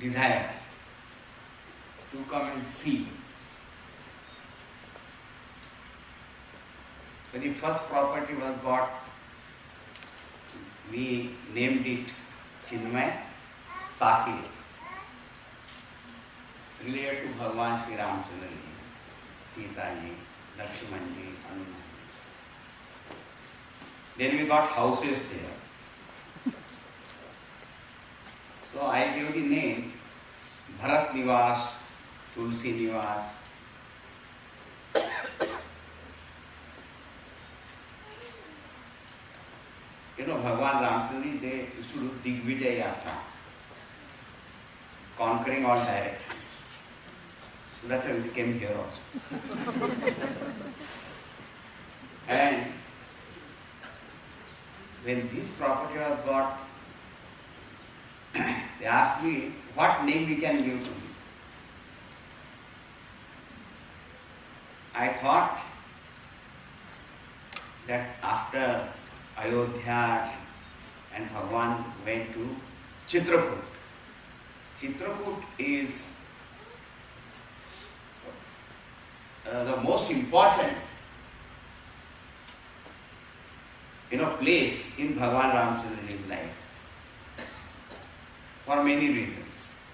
desire to come and see. When the first property was bought, we named it Chinmay Sakhi, related to Bhagwan Sri Ramchandra ji, Sita ji, Lakshman ji, Hanuman. Then we got houses there. So I gave the name Bharat Nivas, Tulsi Nivas. You know, Bhagwan Ramchandra, they used to do Digvijay Yatra, conquering all directions. So that's why we came here also. And when this property was bought, they asked me what name we can give to this. I thought that after Ayodhya and Bhagwan went to Chitrakoot. Chitrakoot is the most important place in Bhagwan Ramchandra's life for many reasons.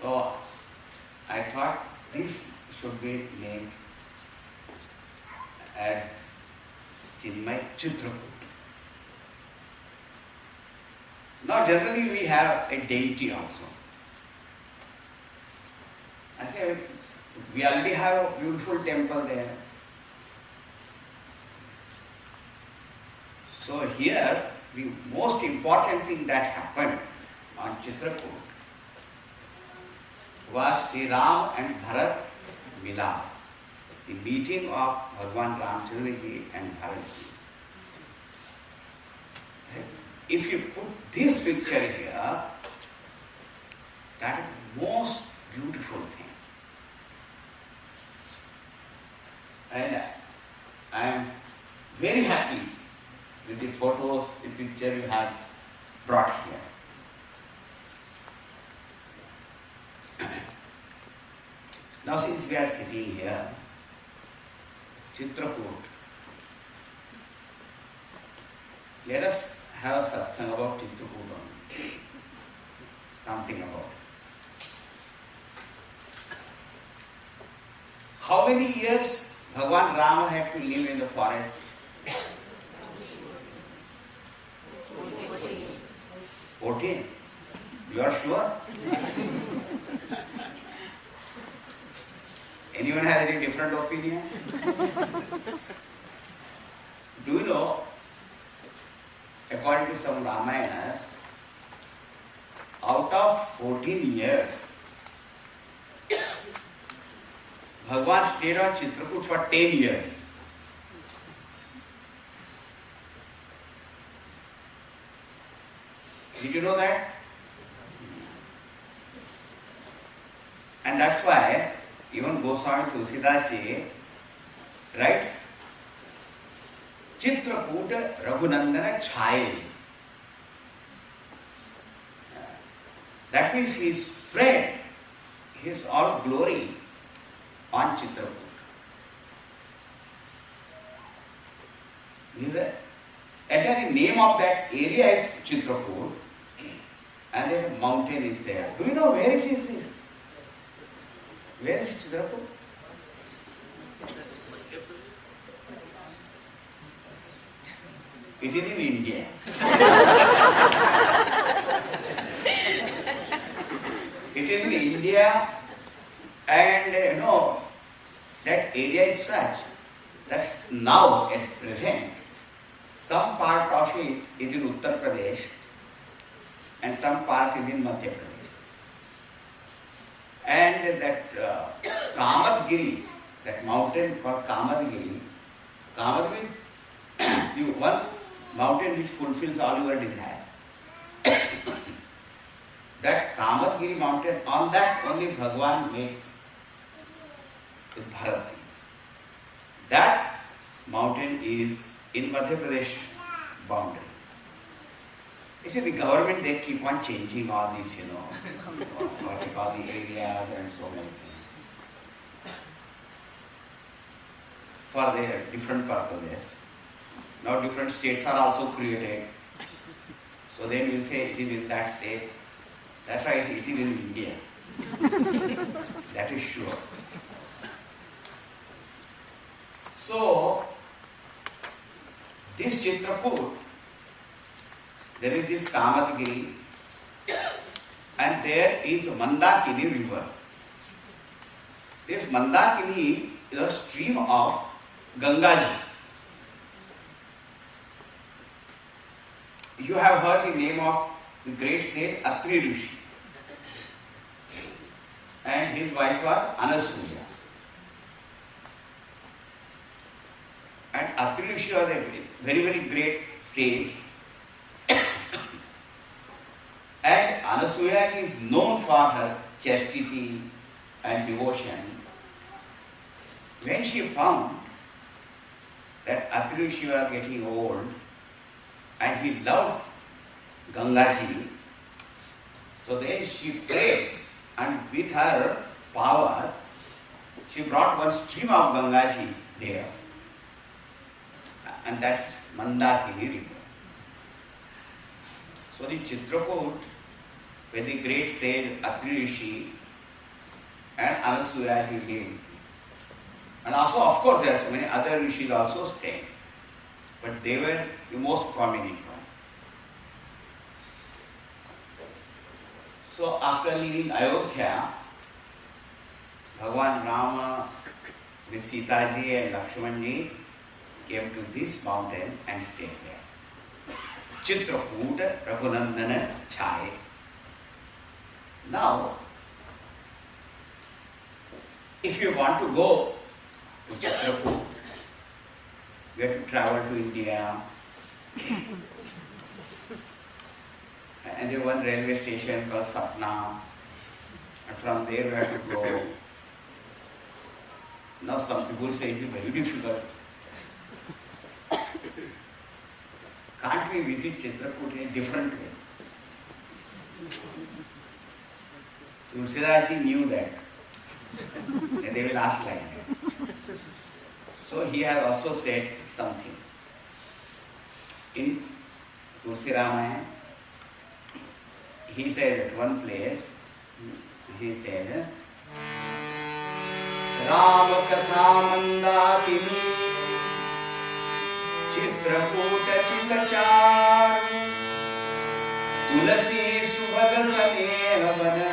So I thought this should be named as Chinmay Chitrakoot. Now generally we have a deity also. I say we already have a beautiful temple there. So here the most important thing that happened on Chitrakoot was Sri Ram and Bharat Milap, the meeting of Bhagwan Ramchandra ji and Bharat ji. If you put this picture here, that is the most beautiful thing. And I am very happy with the photos, the picture you have brought here. Now since we are sitting here, Chitrakoot, let us have a satsang about Chitrakoot only. Something about it. How many years Bhagwan Rama had to live in the forest? 14. You are sure? Anyone has any different opinion? Do you know, according to some Ramayana, out of 14 years, Bhagwan stayed on Chitrakoot for 10 years. Did you know that? And that's why even Goswami Tulsidas ji writes, Chitrakoot Raghunandana Chhaye. That means he spread his all glory on Chitrakoot. The entire name of that area is Chitrakoot, and a mountain is there. Do you know where it is? Where is Chitrakoot? It is in India. It is in India, and that area is such that now at present some part of it is in Uttar Pradesh and some part is in Madhya Pradesh. And that Kamadgiri, that mountain called Kamadgiri, Kamadgiri is one mountain which fulfills all your desires. That Kamadgiri mountain, on that only Bhagwan made with Bharati. That mountain is in Madhya Pradesh boundary. You see, the government, they keep on changing all these, what they call the areas and so many things for their different purposes. Now different states are also created. So then you say it is in that state. That's why it is in India. That is sure. So, this Chitrakoot, there is this Kamadgiri and there is Mandakini river. This Mandakini is a stream of Gangaji. You have heard the name of the great sage Atri Rishi, and his wife was Anasuya. And Atri Rishi was a very, very great sage. And Anasuya is known for her chastity and devotion. When she found that Atri Rishi was getting old and he loved Gangaji, so then she prayed, and with her power she brought one stream of Gangaji there, and that's Mandakini river. So the Chitrakoot, where the great sage Atri Rishi and Anasuyaji lived, and also of course there are so many other rishis also staying, but they were the most prominent one. So after leaving Ayodhya, Bhagwan Rama with Sita ji and Lakshman ji came to this mountain and stayed there. Chitrakoot Raghunandana Chai. Now, if you want to go to Chitrakoot, we have to travel to India. And there was one railway station called Satna, and from there we have to go. Now some people say it is very difficult. Can't we visit Chitrakoot in a different way? Tulsidas knew that, and they will ask like that. So he has also said something. In Tulsi Ramayana, he says at one place, he says, Rama Katha Mandakini Chitrakoota Chitachar Tulasi Subhaga Saneha Vana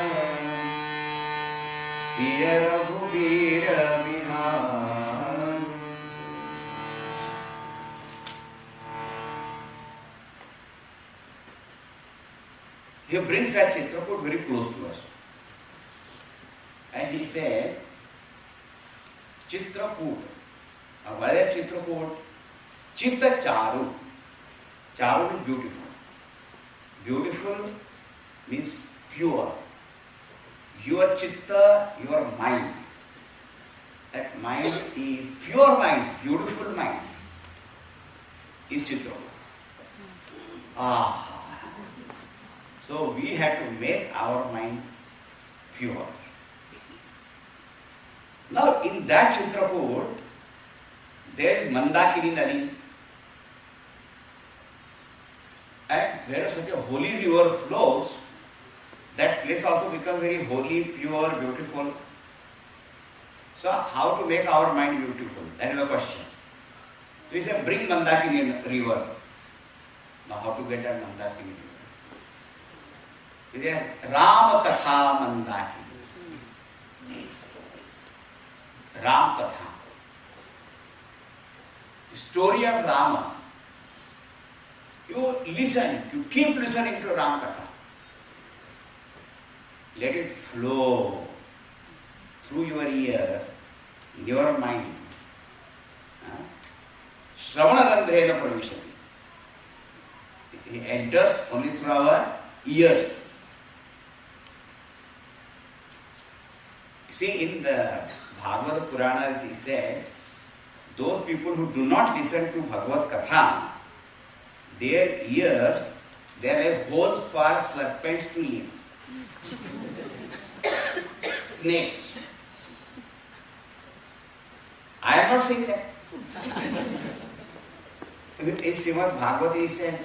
Siya Raghuvira Bihar. He brings that Chitrakoot very close to us. And he said, Chitrakoot. What is Chitrakoot? Chitta Charu. Charu is beautiful. Beautiful means pure. Your chitta, your mind. That mind is pure mind, beautiful mind is Chitrakoot. So we have to make our mind pure. Now in that Chitrakoot, there is Mandakini Nadi, and where such a holy river flows, that place also becomes very holy, pure, beautiful. So how to make our mind beautiful? That is the question. So he said, bring Mandakini river. Now how to get that Mandakini river? He said, Ram Katha Mandakini. Ram Katha. The story of Rama. You listen, you keep listening to Ram Katha. Let it flow through your ears, in your mind. Shravanarandhena Pravishati. It enters only through our ears. You see, in the Bhagavad Purana it is said, those people who do not listen to Bhagavad Katha, their ears There are holes for serpents to live. Snakes. I am not saying that. In Srimad Bhagavad he said,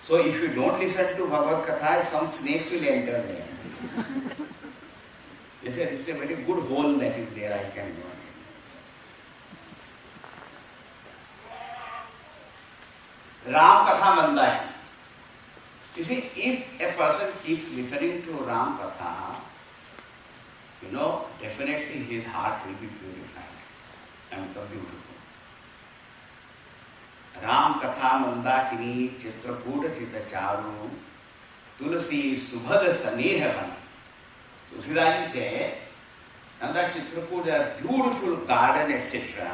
so if you don't listen to Bhagavad Katha, some snakes will enter there. He said, it's a very good hole that is there, I can go. Ram Katha Manda. You see, if a person keeps listening to Ram Katha, definitely his heart will be purified and become beautiful. Ram Katha Mandakini Chitrakuta Chitacharu Tulasi Subhada Sanehavan. Tulsidaji said, and that Chitrakuta, a beautiful garden, etc.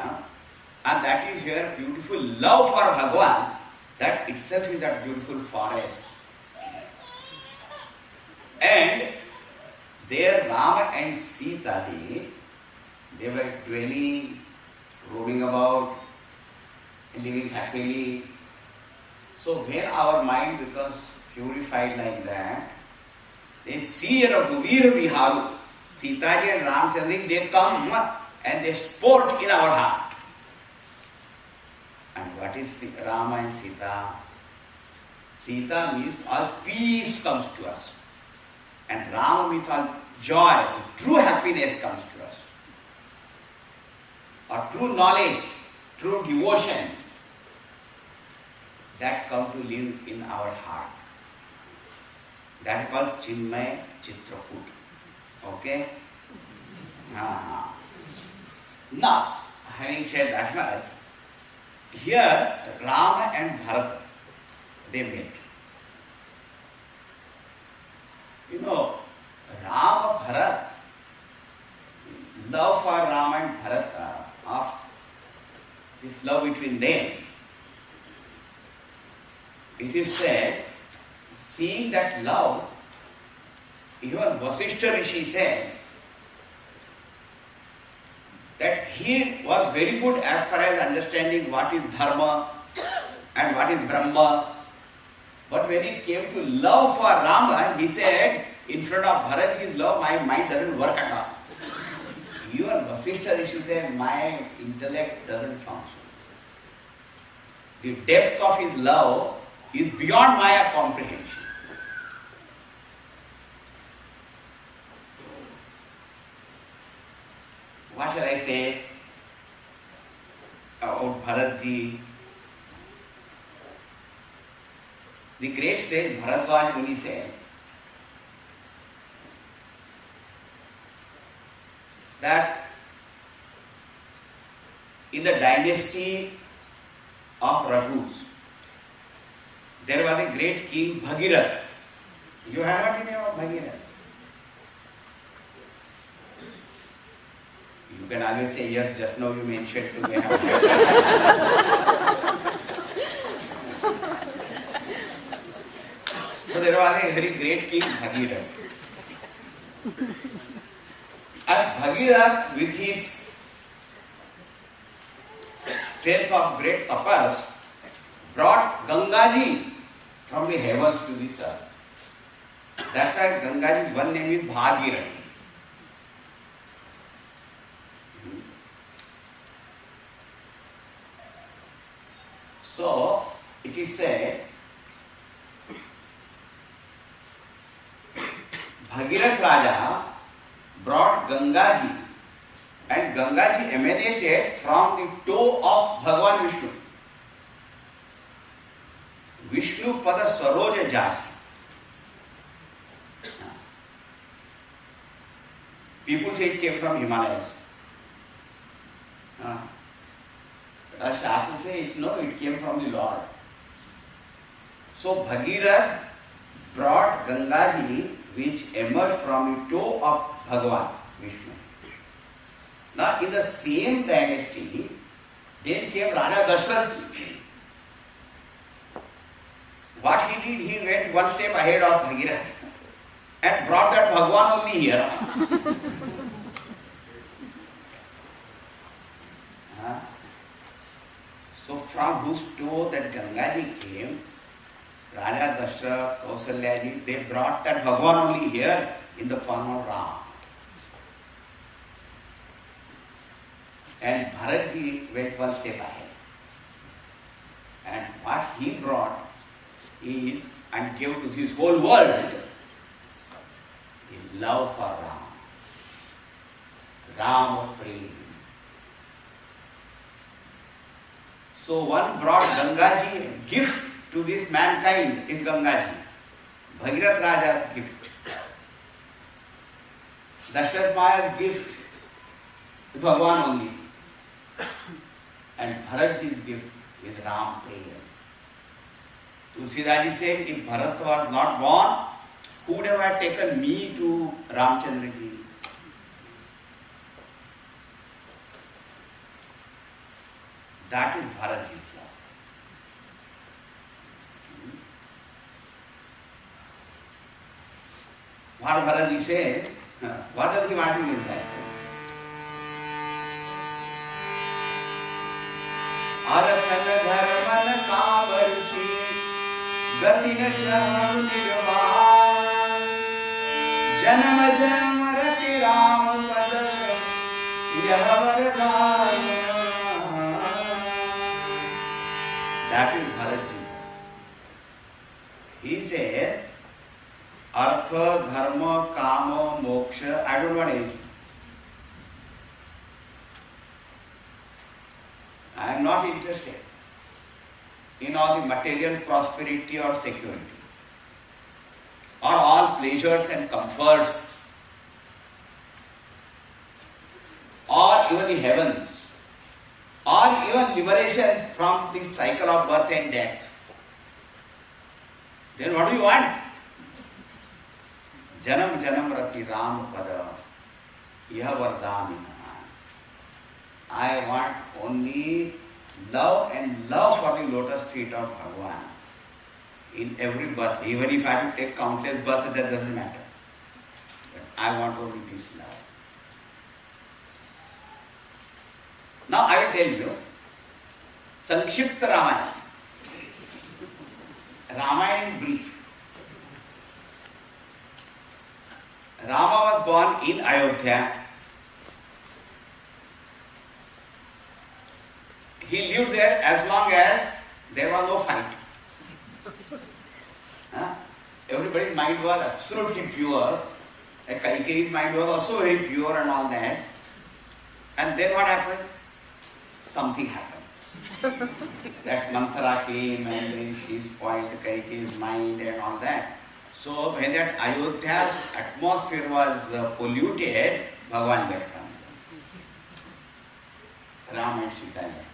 And that is your beautiful love for Bhagavan. That itself is that beautiful forest. And there Rama and Sita ji, they were dwelling, roaming about, living happily. So when our mind becomes purified like that, they see a Gubir Viharu, Sita ji and Ramchandra, they come and they sport in our heart. And what is Rama and Sita? Sita means all peace comes to us. And Rama means all joy, true happiness comes to us. Or true knowledge, true devotion, that come to live in our heart. That is called Chinmay Chitrakoot. Okay? Now, having said that much, here Rama and Bharata, they met. Rama Bharat, love for Rama and Bharata, of this love between them, it is said, seeing that love, even Vasishtha Rishi said that he was very good as far as understanding what is Dharma and what is Brahma. But when it came to love for Rama, he said, in front of Bharatji's love, my mind doesn't work at all. Even Vasishtha Rishi said, my intellect doesn't function. The depth of his love is beyond my comprehension. What shall I say about Bharatji? The great sage Bharadwaj Muni said that in the dynasty of Raghus, there was a great king Bhagirath. You have heard the name of Bhagirath? You can always say, yes, just now you mentioned, so they have heard. So there was a very great king Bhagirath. And Bhagirath, with his strength of great tapas, brought Gangaji from the heavens to this earth. That's why Gangaji's one name is Bhagirathi. So, it is said, Bhagirath Raja brought Gangaji, and Gangaji emanated from the toe of Bhagavan Vishnu. Vishnu Pada Saroja Jasi. People say it came from Himalayas. But our Shastras say, no, it came from the Lord. So Bhagirath brought Gangaji, which emerged from the toe of Bhagavan Vishnu. Now in the same dynasty, then came Raja Dashrath. What he did, he went one step ahead of Bhagirath and brought that Bhagavan only here. So from whose toe that Gangaji came, Dashrath, Kausalyaji, they brought that Bhagwan only here in the form of Ram. And Bharatji went one step ahead. And what he brought is, and gave to his whole world, a love for Ram. Ram Prem. So one brought Gangaji, gift to this mankind is Gangaji. Bhagirath Raja's gift. Dashrath Maya's gift is Bhagwan only. And Bharatji's gift is Ram Prem. Tulsidaji said, if Bharat was not born, who would have taken me to Ramchandraji? That is Bharatji's love. What Bharatji said, what does he want to give that? Arathan dharman kamarchi gati na cham nirvan janam janam rati ram pada yah vardhan. That is Bharatji's. He said, Artha, Dharma, Kama, Moksha, I don't want anything. I am not interested in all the material prosperity or security, or all pleasures and comforts, or even the heavens, or even liberation from the cycle of birth and death. Then what do you want? Janam janam rati ram pada yah vardhamina. I want only love and love for the lotus feet of Bhagwan in every birth. Even if I have to take countless births, that doesn't matter. But I want only this love. Now I will tell you, Sankshipta Ramayana. Ramayana in brief. Rama was born in Ayodhya. He lived there as long as there was no fight. Everybody's mind was absolutely pure. Kaikeyi's mind was also very pure and all that. And then what happened? Something happened. That mantra came and then she spoiled Kaikeyi's mind and all that. So when that Ayodhya's atmosphere was polluted, Bhagwan left from Ram and Sita left.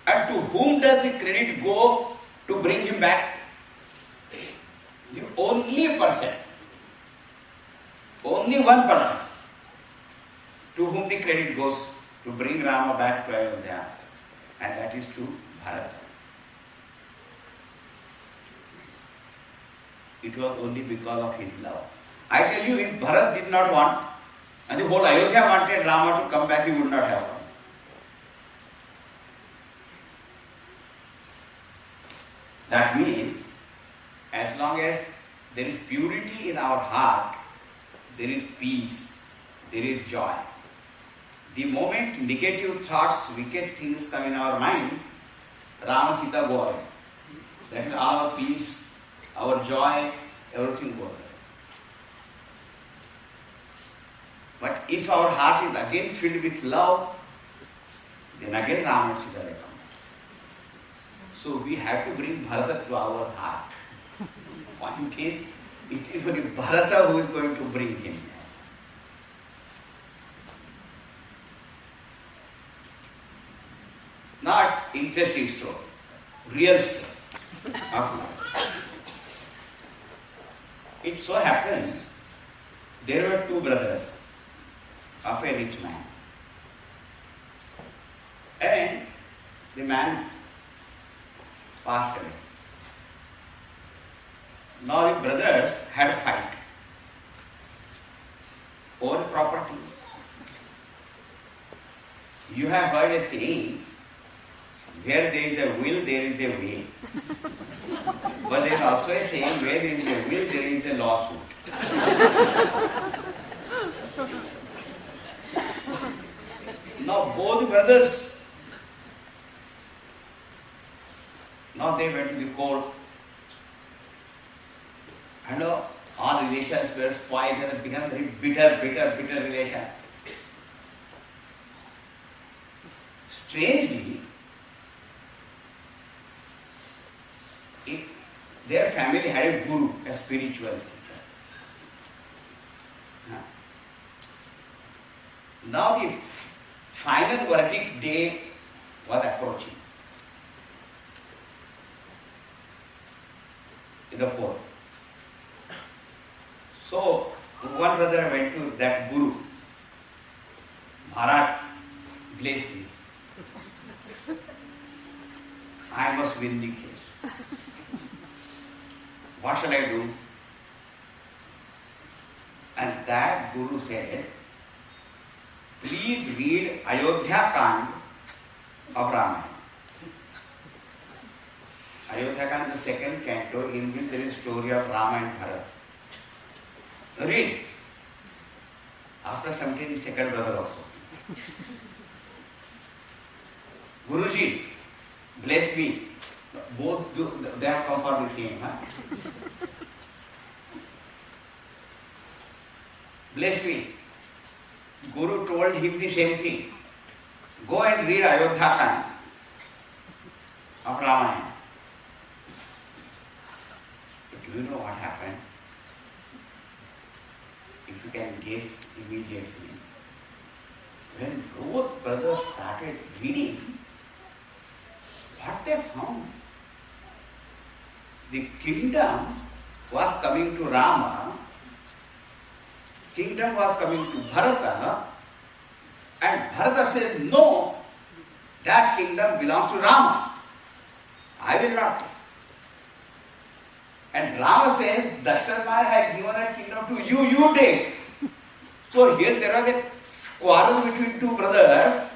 And to whom does the credit go to bring him back? The only person, only one person to whom the credit goes to bring Rama back to Ayodhya, and that is to Bharata. It was only because of his love. I tell you, if Bharat did not want, and the whole Ayodhya wanted Rama to come back, he would not have come. That means, as long as there is purity in our heart, there is peace, there is joy. The moment negative thoughts, wicked things come in our mind, Rama, Sita go away. That means our peace, our joy, everything goes away. But if our heart is again filled with love, then again Rama and Sita will come. So we have to bring Bharata to our heart. Point is, it is only Bharata who is going to bring him. Not interesting story, real story of life. It so happened, there were two brothers of a rich man. And the man passed away. Now the brothers had a fight over property. You have heard a saying, where there is a will, there is a way. But there is also a saying, where there is a will, there is a lawsuit. Now both brothers, now they went to the court, and all relations were spoiled and it became very bitter relation. Strangely, their family had a guru, a spiritual teacher. Now the final verdict day was approaching in the court. So one brother went to that guru. Maharaj, bless me. I must win the case. What shall I do? And that guru said, please read Ayodhya Kand of Ramayana. Ayodhya Kand, the second canto, in which there is story of Rama and Bharat. Read. After some time, the second brother also. Guruji, bless me. Both they have come for the same. Bless me. Guru told him the same thing. Go and read Ayodhya Kand of Ramayana. Do you know what happened? If you can guess immediately. When both brothers started reading, what they found? The kingdom was coming to Rama, kingdom was coming to Bharata, and Bharata says, no, that kingdom belongs to Rama. I will not. And Rama says, Dasharatha had given that kingdom to you, you take. So here there was a quarrel between two brothers,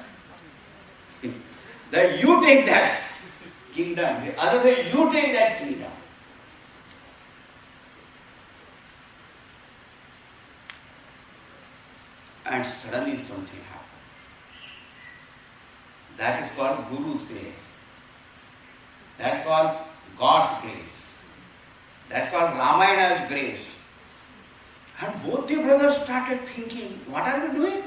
that you take that kingdom, the other say you take that kingdom. And suddenly something happened. That is called Guru's grace. That is called God's grace. That is called Ramayana's grace. And both the brothers started thinking, what are we doing?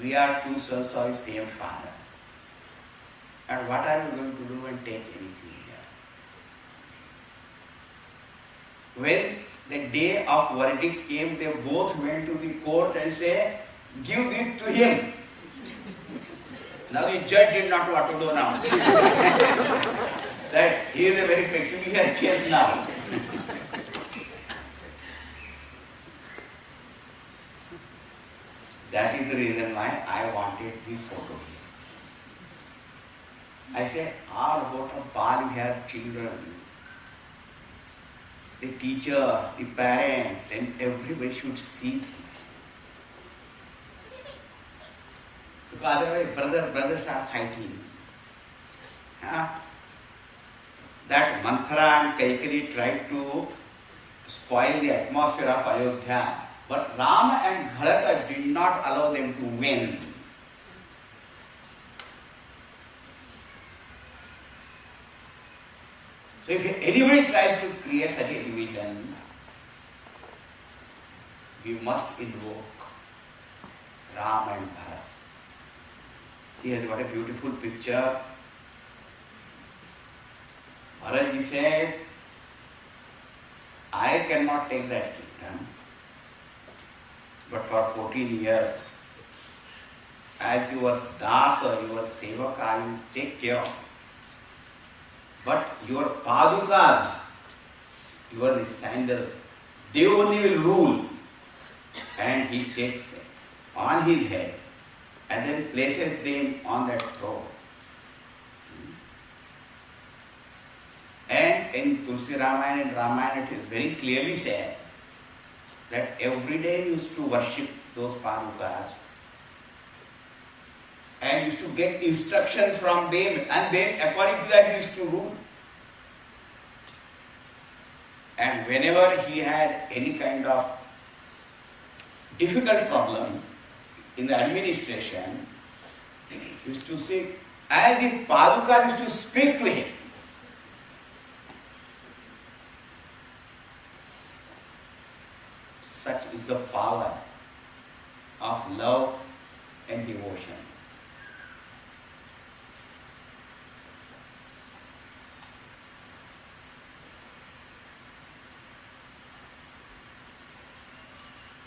We are two sons of the same father. And what are we going to do and take anything here? When the day of verdict came, they both went to the court and said, give this to him. Now the judge did not know what to do now. That he is a very peculiar case now. That is the reason why I wanted this photo here. I said, all about a bar we have children, the teacher, the parents, and everybody should see this. Because otherwise brothers are fighting. That Manthara and Kaikali tried to spoil the atmosphere of Ayodhya. But Rama and Bharata did not allow them to win. So if anybody tries to create such a division, we must invoke Rama and Bharata. Here, what a beautiful picture. Balaji said, I cannot take that kingdom. But for 14 years, as your das or your sevak, I will take care of it. But your padukas, your sandals, they only will rule. And he takes it on his head and then places them on that throne. And in Tulsi Ramayana and Ramayana it is very clearly said that every day he used to worship those padukas and used to get instruction from them, and then according to that he used to rule. And whenever he had any kind of difficult problem in the administration, he used to sit, and the Paduka used to speak to him. Such is the power of love and devotion.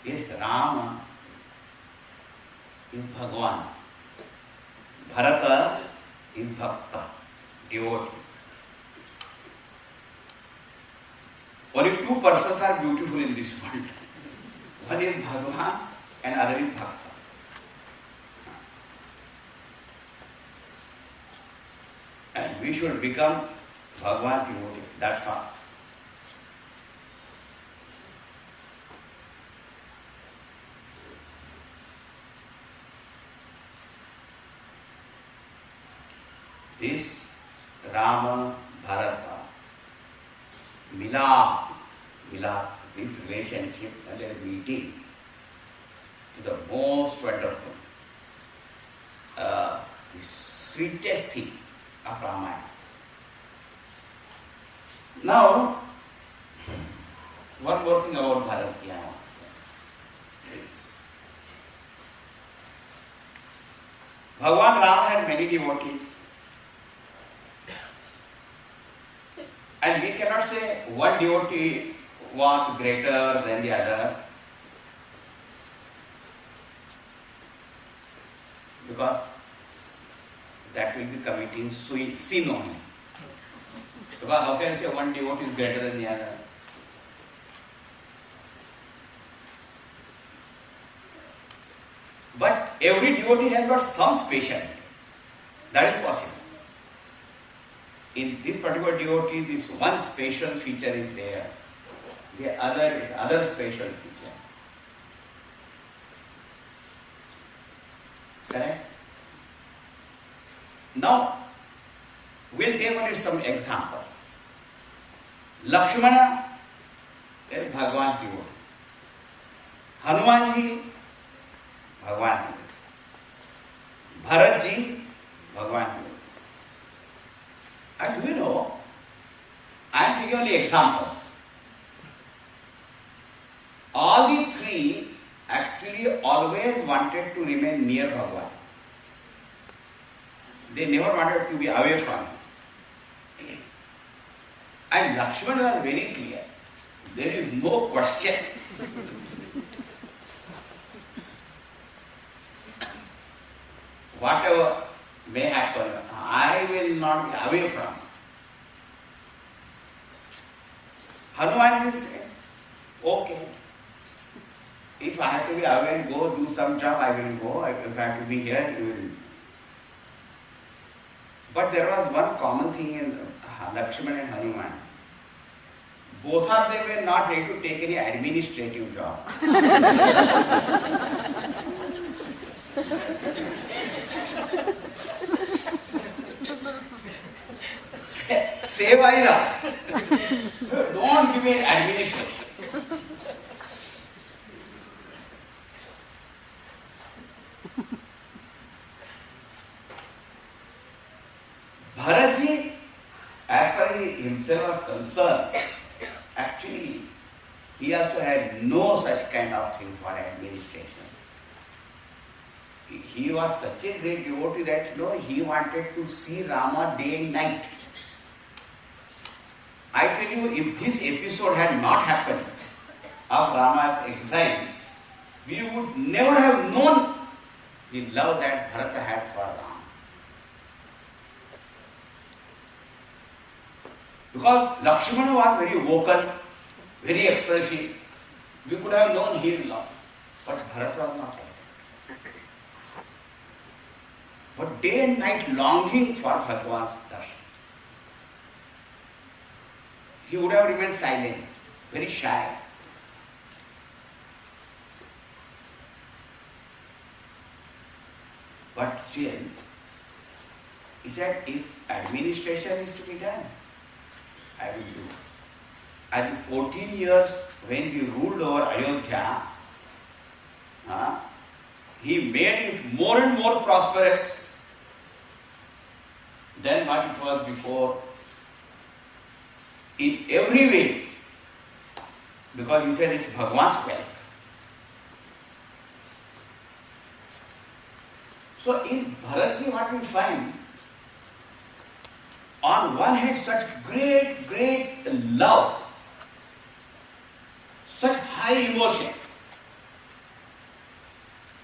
Yes, Rama is Bhagwan. Bharata is Bhakta, devotee. Only two persons are beautiful in this world. One is Bhagwan and other is Bhakta. And we should become Bhagwan devotee. That's all. This Rama Bharata Milap, this relationship and their meeting is the most wonderful, the sweetest thing of Ramayana. Now, one more thing about Bharata. Bhagwan Rama had many devotees. And we cannot say one devotee was greater than the other, because that will be committing sin only. Because how can I say one devotee is greater than the other? But every devotee has got some specialty. That is possible. In this particular devotee, this one special feature is there. The other special feature. Correct? Now, we'll take only some examples. Lakshmana is Bhagwan's devotee. Hanumanji, Bhagwan devotee. Bharatji, Bhagwan devotee. And do you know, I am taking only example. All the three actually always wanted to remain near Bhagwan. They never wanted to be away from him. And Lakshmana was very clear. There is no question. Whatever may happen, I will not be away from it. Hanuman is okay. If I have to be away and go do some job, I will go. If I have to be here, you will. But there was one common thing in Lakshmana and Hanuman. Both of them were not ready to take any administrative job. Seva ida. Don't give me administration. Bharatji, as far as he himself was concerned, actually he also had no such kind of thing for administration. He was such a great devotee that he wanted to see Rama day and night. I tell you, if this episode had not happened of Rama's exile, we would never have known the love that Bharata had for Rama. Because Lakshmana was very vocal, very expressive. We could have known his love. But Bharata was not like that. But day and night longing for Bhagwan's darshan. He would have remained silent, very shy. But still, He said, if administration is to be done, I will do. At 14 years when he ruled over Ayodhya, he made it more and more prosperous than what it was before. In every way, because he said it's Bhagwan's wealth. So in Bharatji what we find, on one hand such great love, such high emotion,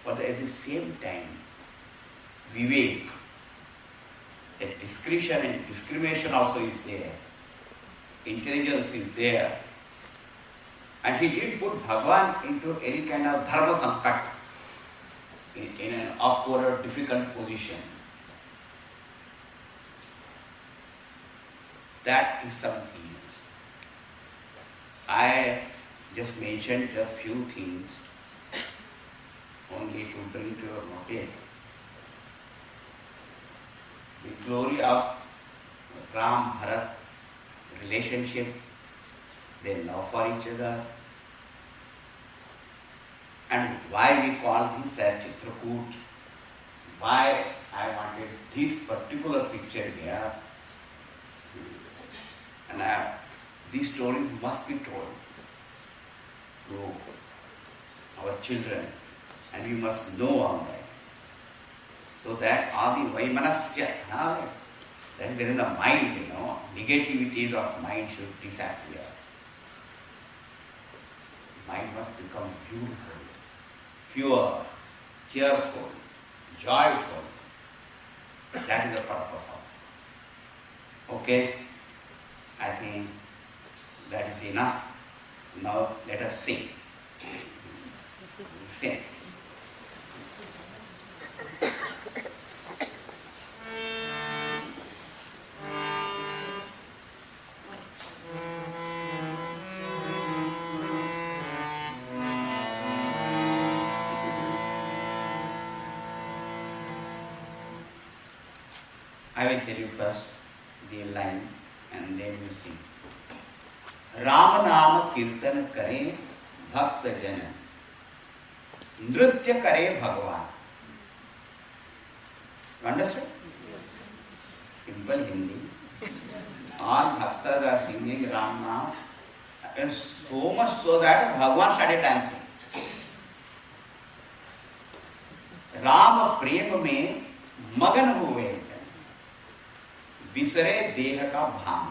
but at the same time, Vivek, that discretion and discrimination also is there, intelligence is there, and he didn't put Bhagwan into any kind of dharma sankat, in an awkward or difficult position. That is something. I just mentioned just few things only to bring to your notice. The glory of Ram Bharat relationship, their love for each other, and why we call this as Chitrakoot, why I wanted this particular picture here. And these stories must be told to our children, and we must know on that. So that Adi Vaimanasya, that is in the mind, negativities of mind should disappear. Mind must become beautiful, pure, cheerful, joyful. That is the purpose of it. Okay? I think that is enough. Now let us sing. Sing. I will tell you first the line and then we sing. Ram नाम कीर्तन करे भक्त जन, नृत्य करे भगवान. You understand? Yes. Simple Hindi. All bhaktas are singing Ram Naam, and so much so that Bhagwan started dancing. Ram प्रेम में मगन हुए, विसरे देह का भान.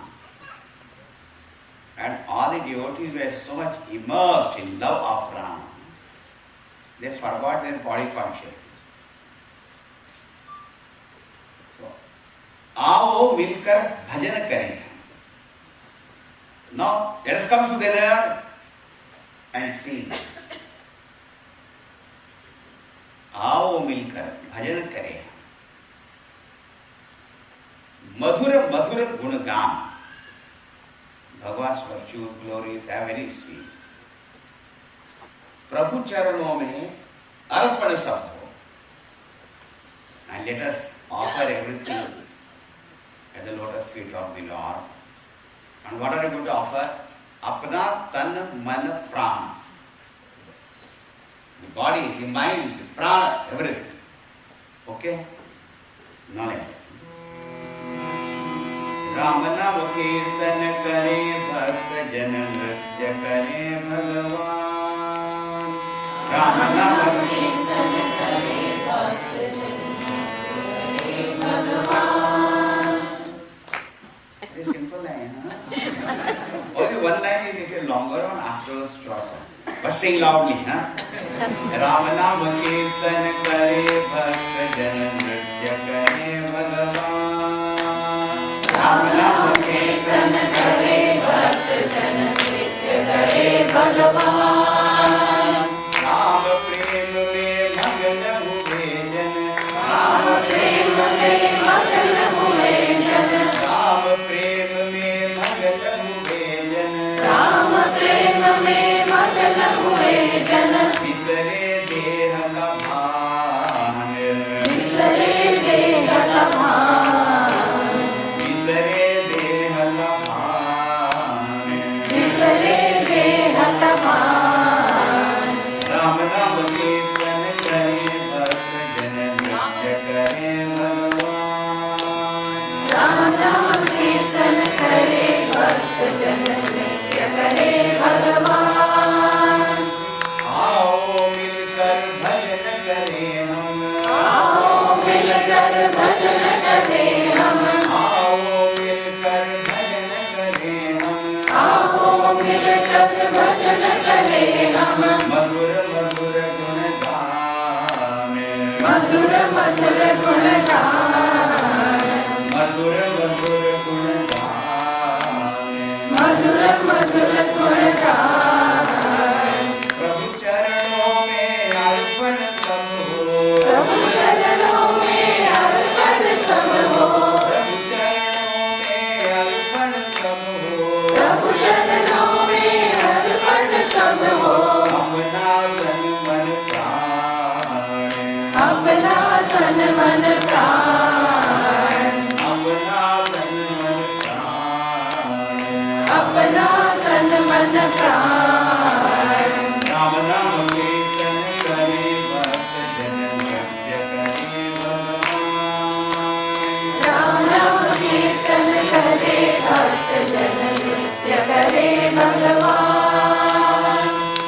And all the devotees were so much immersed in love of Ram, they forgot their body consciousness. So, आओ मिलकर भजन करें. Now, let us come together and sing. आओ मिलकर भजन करें. मधुर मधुर गुणगान. Bhagwan's virtues, glories are very sweet. प्रभु चरणों में अर्पण सब हो. And let us offer everything at the lotus feet of the Lord. And what are we going to offer? अपना तन मन प्राण. The body, the mind, the prana, everything. Okay? Now let us sing. Ram नाम कीर्तन करे भक्त जन, नृत्य करे भगवान. राम नाम कीर्तन करे भक्त जन, नृत्य करे भगवान. Very simple line, huh? Only one line is a little longer one, afterwards shorter. But sing loudly, huh? Ram नाम कीर्तन करे भक्त जन, नृत्य करे भगवान. राम नाम कीर्तन करे भक्त जन, नृत्य करे भगवान. राम प्रेम में मगन हुए जन, राम प्रेम में मगन हुए जन, राम प्रेम में मगन हुए जन, राम प्रेम में मगन हुए जन. विसरे देह का भान, विसरे देह का भान. नाम कीर्तन करे भक्त जन नृत्य करे भगवान। आओ मिलकर भजन करें हम, आओ मिलकर भजन करे हम, आओ मिलकर भजन करें हम, आओ मिलकर भजन करे हम। मधुर मधुर गुण गान, मधुर मधुर गुण गान, मधुर मधुर गुण गान, मधुर मधुर गुण गान। प्रभु चरणों में अर्पण सब हो, प्रभु चरणों में अर्पण सब हो, प्रभु चरणों में अर्पण सब हो, प्रभु चरणों में अर्पण सब हो। अपना तन मन प्राण, अपना तन मन प्राण, अपना तन मन प्राण, अपना तन मन प्राण। राम नाम कीर्तन करे भक्त जन नृत्य करे भगवान। राम नाम कीर्तन करे भक्त जन नृत्य करे भगवान।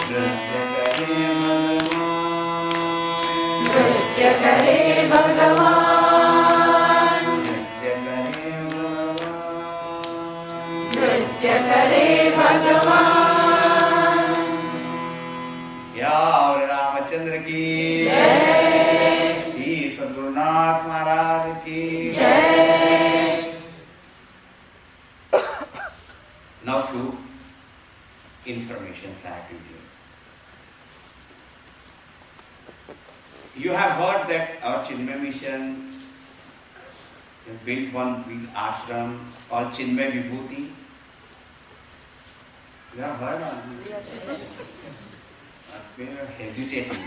नृत्य करे भगवान, नृत्य करे भगवान, नृत्य करे भगवान। नृत्य करे भगवान। और रामचंद्र की जय, श्री सद्गुरुनाथ महाराज की जय। Now to information activity. You have heard that our Chinmay mission has built one big ashram called Chinmay Vibhuti. You have heard? Yes. You are hesitating.